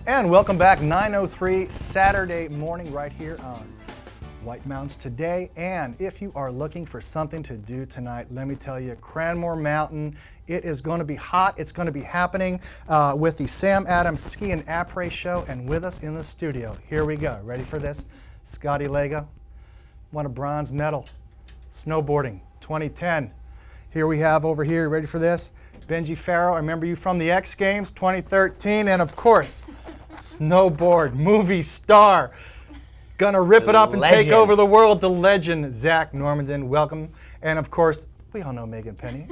And welcome back, 9:03 Saturday morning right here on White Mountains Today. And if you are looking for something to do tonight, let me tell you, Cranmore Mountain, it is going to be hot. It's going to be happening with the Sam Adams Ski and Apres show. And with us in the studio, here we go. Ready for this? Scotty Lago, won a bronze medal, snowboarding, 2010. Here we have over here, ready for this? Benji Farrow, I remember you from the X Games 2013, and of course, snowboard movie star, gonna rip it up and take over the world, the legend, Zach Normandin, welcome. And of course, we all know Meghan Penny,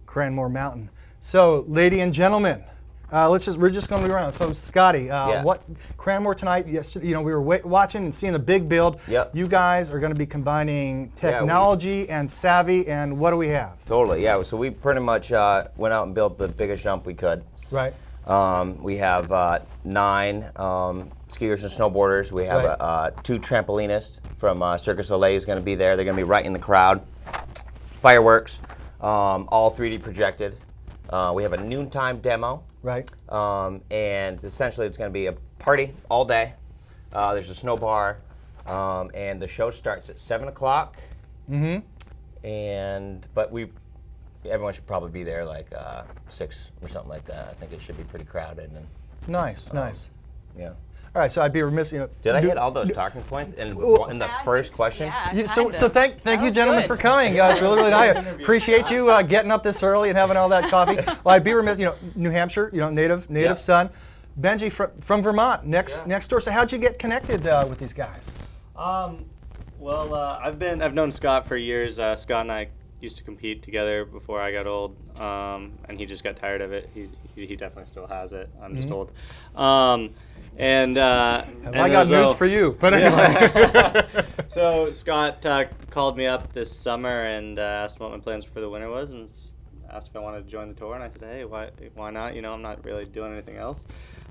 Cranmore Mountain. So, ladies and gentlemen, we're just going to be around. So, Scotty, what Crannmore tonight? Yesterday, we were watching and seeing the big build. Yep. You guys are going to be combining technology and savvy, and what do we have? Totally, yeah. So we pretty much went out and built the biggest jump we could. Right. We have 9 skiers and snowboarders. We have 2 trampolinists from Circus Olay is going to be there. They're going to be right in the crowd. Fireworks, all 3D projected. We have a noontime demo. Right. And essentially it's going to be a party all day. There's a snow bar, and the show starts at 7 o'clock. Mm-hmm. But everyone should probably be there like 6 or something like that. I think it should be pretty crowded. And Nice. yeah. All right, so I'd be remiss, Did I hit all those talking points in the first question? Yeah, so thank you, gentlemen, for coming. It's really nice. Appreciate you getting up this early and having all that coffee. Well, I'd be remiss, New Hampshire, native son. Benji from Vermont, next door. So how'd you get connected with these guys? Well, I've known Scott for years. Scott and I used to compete together before I got old, and he just got tired of it. He definitely still has it. I'm just old. I got news for you, but anyway. So Scott called me up this summer and asked what my plans for the winter was, and asked if I wanted to join the tour. And I said, hey, why not? I'm not really doing anything else.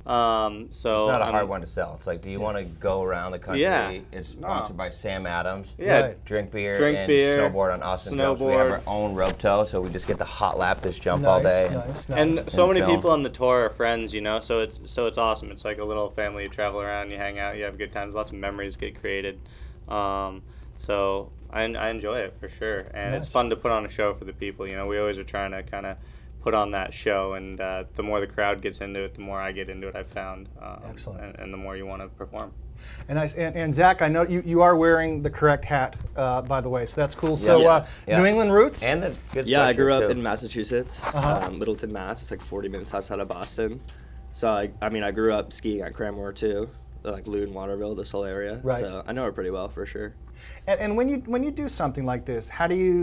It's not a hard one to sell. It's like, do you want to go around the country? Yeah. It's sponsored by Sam Adams. Yeah. Right. Drink beer, snowboard on awesome jumps. We have our own rope tow, so we just get to hot lap this jump all day. Nice. And so many film. people on the tour are friends, so it's awesome. It's like a little family. You travel around, you hang out, you have good times. Lots of memories get created. So I enjoy it for sure, and it's fun to put on a show for the people. We always are trying to kind of put on that show, and the more the crowd gets into it, the more I get into it, I've found. Excellent. And the more you want to perform. And Zach, I know you are wearing the correct hat, by the way, so that's cool. So New England roots? And that's good. Yeah, I grew up too. in Massachusetts, Middleton, Mass. It's like 40 minutes outside of Boston. So I grew up skiing at Crannmore too, like Loon, Waterville, this whole area. Right. So I know it pretty well for sure. And when you do something like this, how do you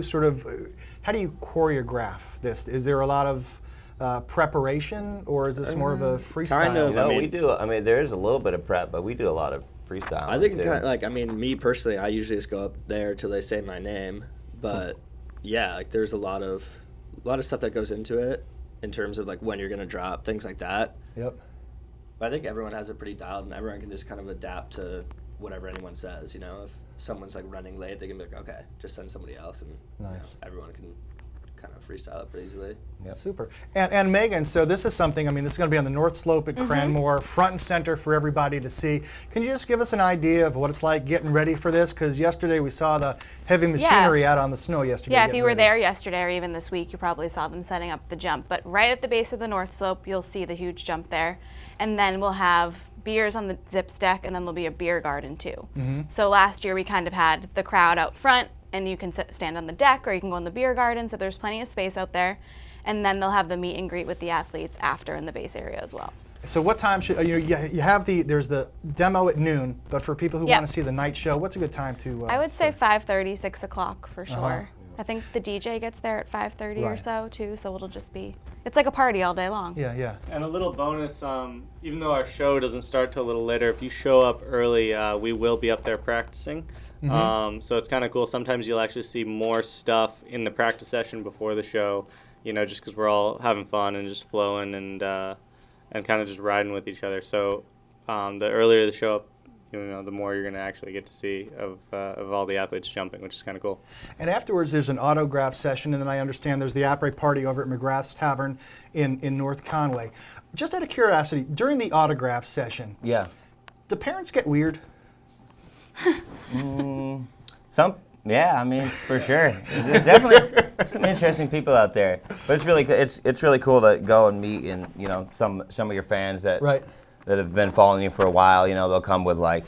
choreograph this? Is there a lot of preparation, or is this more of a freestyle? Kind of. we do. There is a little bit of prep, but we do a lot of freestyle. I think me personally, I usually just go up there till they say my name. But yeah, like there's a lot of stuff that goes into it in terms of like when you're gonna drop, things like that. Yep. But I think everyone has it pretty dialed, and everyone can just kind of adapt to whatever anyone says. If someone's like running late, they can be like, okay, just send somebody else, and Nice. Everyone can kind of freestyle it pretty easily. Yep. Super. And Meghan, so this is something, this is going to be on the North Slope at Cranmore, front and center for everybody to see. Can you just give us an idea of what it's like getting ready for this? Because yesterday we saw the heavy machinery out on the snow yesterday. Yeah, if you were there yesterday or even this week, you probably saw them setting up the jump. But right at the base of the North Slope, you'll see the huge jump there. And then we'll have beers on the zips deck, and then there'll be a beer garden too. So last year we kind of had the crowd out front, and you can stand on the deck or you can go in the beer garden, so there's plenty of space out there. And then they'll have the meet and greet with the athletes after in the base area as well. So what time should you have there's the demo at noon, but for people who want to see the night show, what's a good time to? I would say 5:30, 6 o'clock for sure. I think the DJ gets there at 5:30 or so too, so it'll just be, it's like a party all day long. Yeah. And a little bonus, even though our show doesn't start till a little later, if you show up early, we will be up there practicing. So it's kind of cool. Sometimes you'll actually see more stuff in the practice session before the show, just because we're all having fun and just flowing and kind of just riding with each other. So the earlier the show up, the more you're going to actually get to see of all the athletes jumping, which is kind of cool. And afterwards, there's an autograph session, and then I understand there's the Apres party over at McGrath's Tavern in North Conway. Just out of curiosity, during the autograph session, Yeah. do parents get weird? Yeah, I mean, for sure. There's definitely some interesting people out there, but it's really cool to go and meet and some of your fans that that have been following you for a while. They'll come with like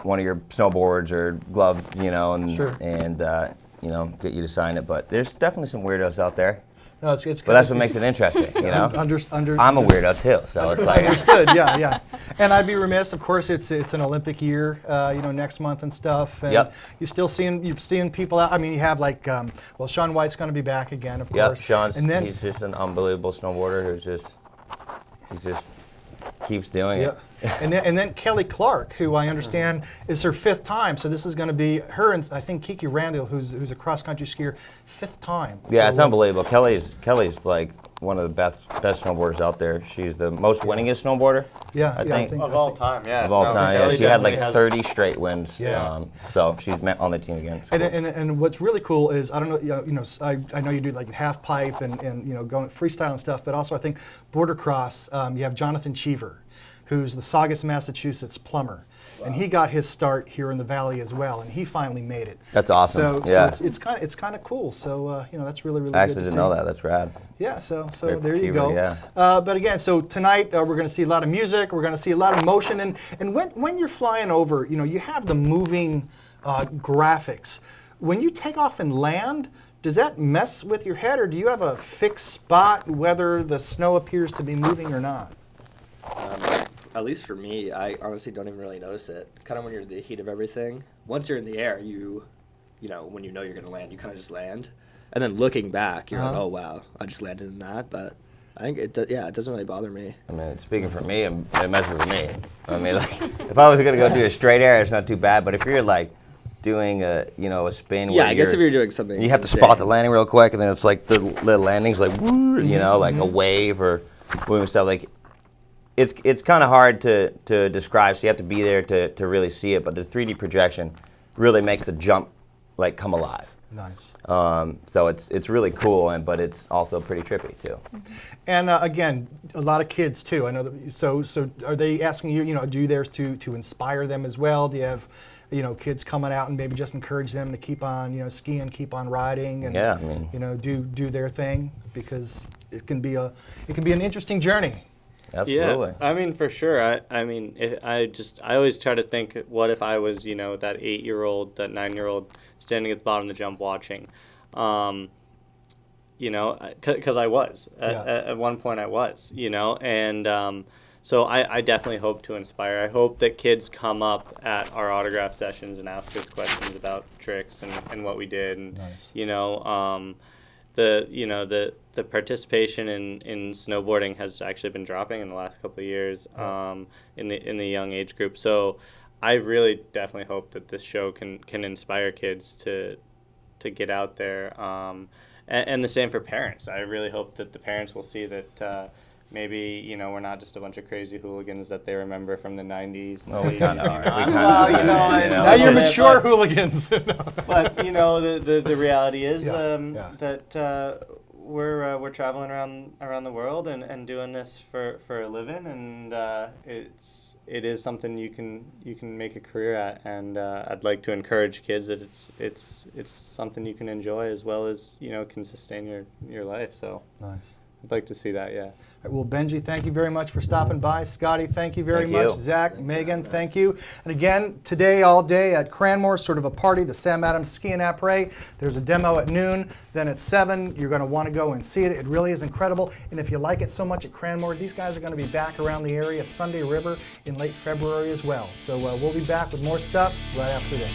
one of your snowboards or glove, and get you to sign it. But there's definitely some weirdos out there. No, but that's what makes it interesting, I'm a weirdo too, so it's like understood. Yeah. And I'd be remiss. Of course, it's an Olympic year, next month and stuff. And you're seeing people out. I mean, you have like, Shaun White's going to be back again, of course. Shaun's. He's just an unbelievable snowboarder who just keeps doing it. And then Kelly Clark, who I understand is her 5th time. So this is going to be her and I think Kiki Randall, who's a cross-country skier, 5th time. Yeah, it's unbelievable. Kelly's like one of the best snowboarders out there. She's the most winningest snowboarder. I think of all time. Yeah, of all time. Yeah, she had like has 30 straight wins. So she's on the team again. And what's really cool is I don't know I know you do like half pipe and going freestyle and stuff, but also I think border cross. You have Jonathan Cheever, who's the Saugus, Massachusetts plumber, and he got his start here in the valley as well, and he finally made it. That's awesome. So it's kind of cool. So that's really I actually didn't know that. That's rad. Yeah. So there you go. Yeah. But again, so tonight we're going to see a lot of music. We're going to see a lot of motion, and when you're flying over, you have the moving graphics. When you take off and land, does that mess with your head, or do you have a fixed spot whether the snow appears to be moving or not? At least for me, I honestly don't even really notice it. Kind of when you're in the heat of everything. Once you're in the air, when you know you're going to land, you kind of just land. And then looking back, you're like, oh, wow, I just landed in that. But I think it doesn't really bother me. I mean, speaking for me, it messes with me. I mean, like, if I was going to go do a straight air, it's not too bad. But if you're like doing a spin, I guess if you're doing something, you have to spot the landing real quick, and then it's like the landing's like, like a wave or moving stuff like. It's kind of hard to describe, so you have to be there to really see it. But the 3D projection really makes the jump like come alive. Nice. So it's really cool, but it's also pretty trippy too. And again, a lot of kids too. I know that. So are they asking you? Do you there to inspire them as well? Do you have kids coming out and maybe just encourage them to keep on skiing, keep on riding, and do their thing, because it can be an interesting journey. Absolutely. Yeah, I mean, for sure. I always try to think, what if I was, that 8-year-old, that 9-year-old standing at the bottom of the jump watching, because I was at one point I was, and so I definitely hope to inspire. I hope that kids come up at our autograph sessions and ask us questions about tricks and what we did, and nice. The participation in snowboarding has actually been dropping in the last couple of years in the young age group. So I really definitely hope that this show can inspire kids to get out there, and the same for parents. I really hope that the parents will see that maybe we're not just a bunch of crazy hooligans that they remember from the 90s. Well, we kind of are. Now you're mature hooligans. But the reality is that we're traveling around the world and doing this for a living, and it is something you can make a career at, and I'd like to encourage kids that it's something you can enjoy as well as can sustain your life. So nice. I'd like to see that, yeah. All right, well, Benji, thank you very much for stopping by. Scotty, thank you very much. Zach, Megan, thank you. And again, today, all day at Crannmore, sort of a party, the Sam Adams Ski and Apres. There's a demo at noon, then at 7. You're going to want to go and see it. It really is incredible. And if you like it so much at Crannmore, these guys are going to be back around the area Sunday River in late February as well. So we'll be back with more stuff right after this.